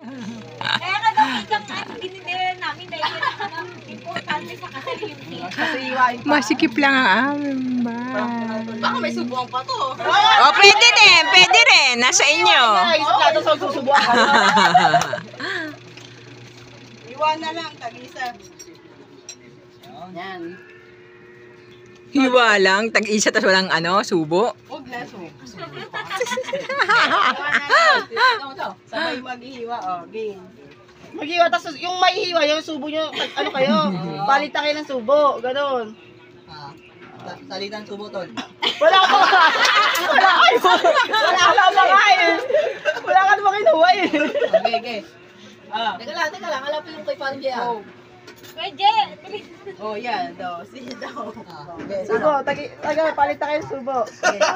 Kaya ka daw ikang ginidera namin dahil ang importante sa kasal yung cake. Kasi iwain pa. Masikip lang ang aming bahay. Baka may subuang pa to. Oh, pwede din. Pwede rin. Nasa inyo. Ay, isa plato sa susubuan ka. Iwan na lang, tag-isa. Yan. Hiwa lang. Tag-isa tas walang ano, subo. Huwag na, sabay maghihiwa, game. Maghiwa, tapos yung may hiwa, yung subo nyo, ano kayo, palitan kayo ng subo, gano'n. Salitan subo, tol. Wala ka ba? Wala ba eh. Wala ka naman kinuha eh. Okay. Teka lang, alam po yung kay parang Jaya. Pwede! Oh, yan, daw. Sige daw. Subo, palitan kayo ng subo. Okay.